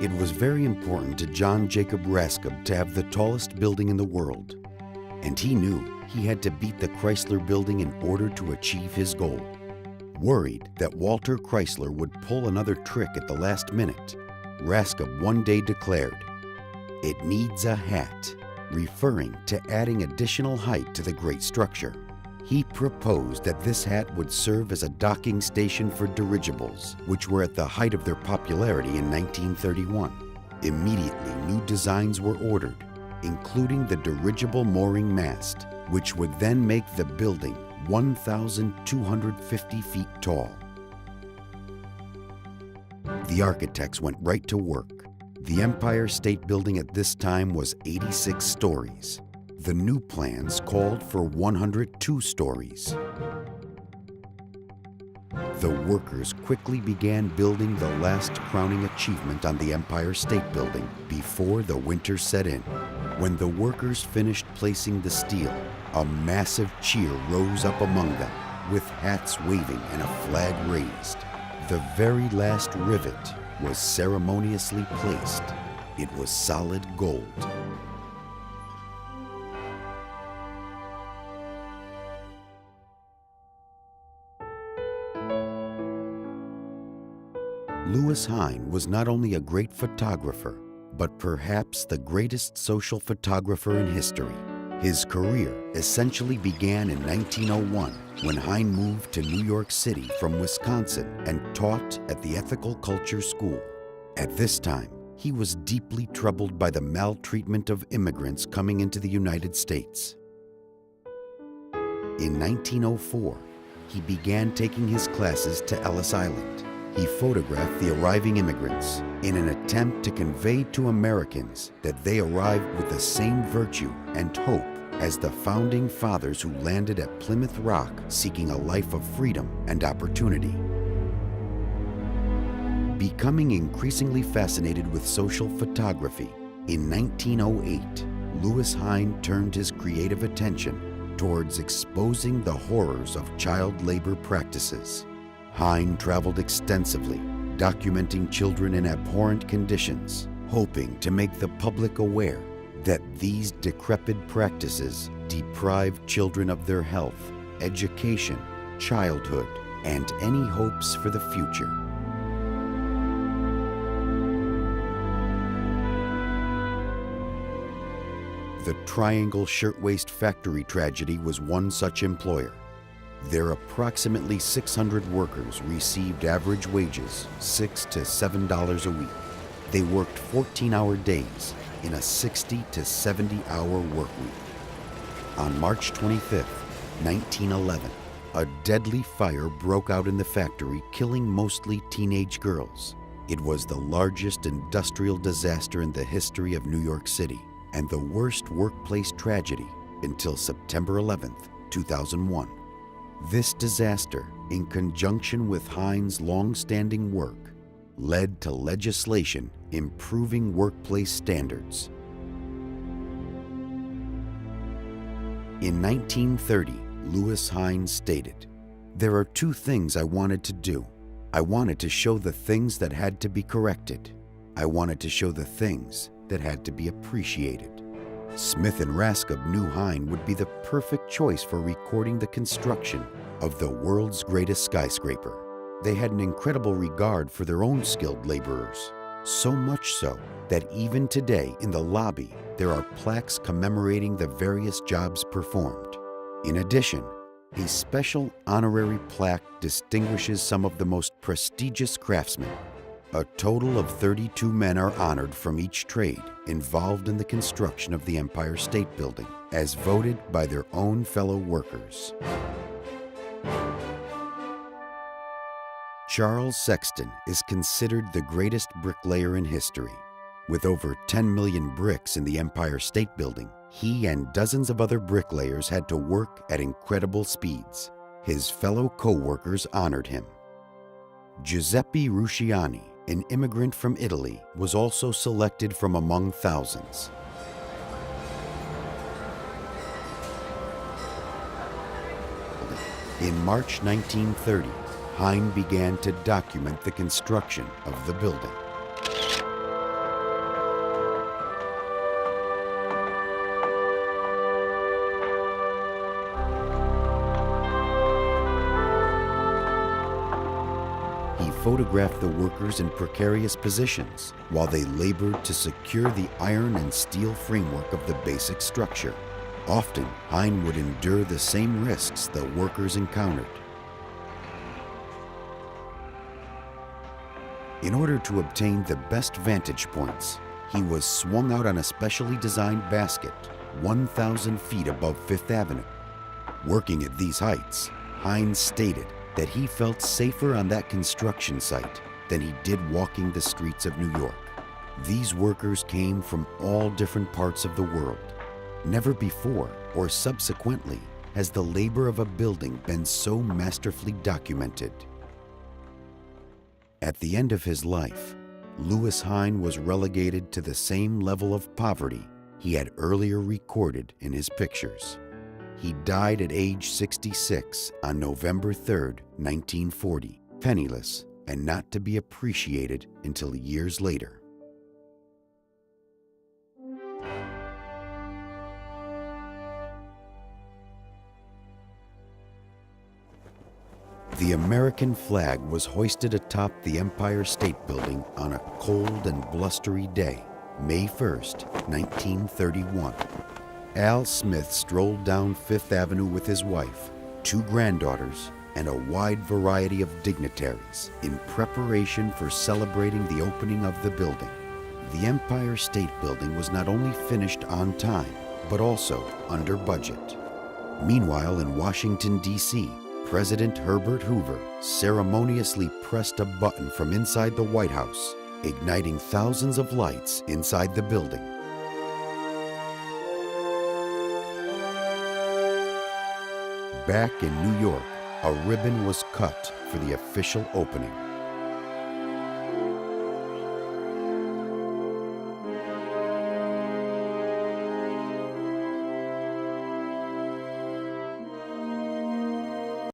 It was very important to John Jacob Raskob to have the tallest building in the world, and he knew he had to beat the Chrysler Building in order to achieve his goal. Worried that Walter Chrysler would pull another trick at the last minute, Raskob one day declared, "It needs a hat," referring to adding additional height to the great structure. He proposed that this hat would serve as a docking station for dirigibles, which were at the height of their popularity in 1931. Immediately, new designs were ordered, including the dirigible mooring mast, which would then make the building 1,250 feet tall. The architects went right to work. The Empire State Building at this time was 86 stories. The new plans called for 102 stories. The workers quickly began building the last crowning achievement on the Empire State Building before the winter set in. When the workers finished placing the steel, a massive cheer rose up among them, with hats waving and a flag raised. The very last rivet was ceremoniously placed. It was solid gold. Louis Hine was not only a great photographer, but perhaps the greatest social photographer in history. His career essentially began in 1901 when Hine moved to New York City from Wisconsin and taught at the Ethical Culture School. At this time, he was deeply troubled by the maltreatment of immigrants coming into the United States. In 1904, he began taking his classes to Ellis Island. He photographed the arriving immigrants in an attempt to convey to Americans that they arrived with the same virtue and hope as the founding fathers who landed at Plymouth Rock seeking a life of freedom and opportunity. Becoming increasingly fascinated with social photography, in 1908, Louis Hine turned his creative attention towards exposing the horrors of child labor practices. Hine traveled extensively, documenting children in abhorrent conditions, hoping to make the public aware that these decrepit practices deprive children of their health, education, childhood, and any hopes for the future. The Triangle Shirtwaist Factory tragedy was one such employer. Their approximately 600 workers received average wages, $6 to $7 a week. They worked 14-hour days in a 60 to 70-hour work week. On March 25, 1911, a deadly fire broke out in the factory, killing mostly teenage girls. It was the largest industrial disaster in the history of New York City and the worst workplace tragedy until September 11, 2001. This disaster, in conjunction with Hine's long-standing work, led to legislation improving workplace standards. In 1930, Louis Hine stated, "There are two things I wanted to do. I wanted to show the things that had to be corrected. I wanted to show the things that had to be appreciated." Smith and Raskob knew Hine would be the perfect choice for recording the construction of the world's greatest skyscraper. They had an incredible regard for their own skilled laborers, so much so that even today in the lobby there are plaques commemorating the various jobs performed. In addition, a special honorary plaque distinguishes some of the most prestigious craftsmen. A total of 32 men are honored from each trade involved in the construction of the Empire State Building, as voted by their own fellow workers. Charles Sexton is considered the greatest bricklayer in history. With over 10 million bricks in the Empire State Building, he and dozens of other bricklayers had to work at incredible speeds. His fellow co-workers honored him. Giuseppe Rusciani, an immigrant from Italy, was also selected from among thousands. In March 1930, Hine began to document the construction of the building. photographed the workers in precarious positions while they labored to secure the iron and steel framework of the basic structure. Often, Hine would endure the same risks the workers encountered. In order to obtain the best vantage points, he was swung out on a specially designed basket 1,000 feet above Fifth Avenue. Working at these heights, Hine stated that he felt safer on that construction site than he did walking the streets of New York. These workers came from all different parts of the world. Never before or subsequently has the labor of a building been so masterfully documented. At the end of his life, Louis Hine was relegated to the same level of poverty he had earlier recorded in his pictures. He died at age 66 on November 3, 1940, penniless and not to be appreciated until years later. The American flag was hoisted atop the Empire State Building on a cold and blustery day, May 1st, 1931. Al Smith strolled down Fifth Avenue with his wife, 2 granddaughters, and a wide variety of dignitaries in preparation for celebrating the opening of the building. The Empire State Building was not only finished on time, but also under budget. Meanwhile, in Washington, D.C., President Herbert Hoover ceremoniously pressed a button from inside the White House, igniting thousands of lights inside the building. Back in New York, a ribbon was cut for the official opening.